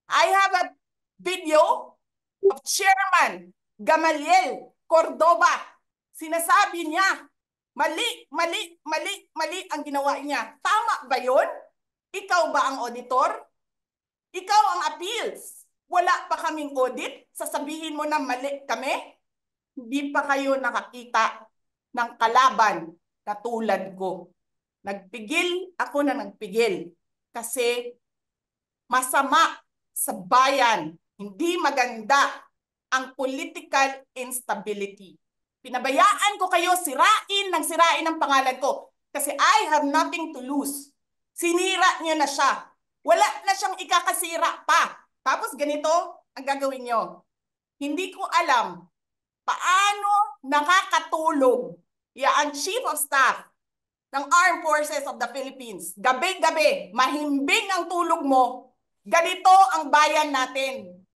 I have a video of Chairman Gamaliel Cordoba. Sinasabi niya, mali, mali, mali, mali ang ginawa niya. Tama ba yun? Ikaw ba ang auditor? Ikaw ang appeals. Wala pa kaming audit? Sasabihin mo na mali kami? Hindi pa kayo nakakita ng kalaban na tulad ko. Nagpigil ako na nagpigil kasi masama sa bayan. Hindi maganda ang political instability. Pinabayaan ko kayo sirain ang pangalan ko kasi I have nothing to lose. Sinira niyo na siya. Wala na siyang ikakasira pa. Tapos ganito ang gagawin niyo. Hindi ko alam paano nakakatulog ang Chief of Staff ng Armed Forces of the Philippines. Gabi-gabi, mahimbing ang tulog mo. Ganito ang bayan natin.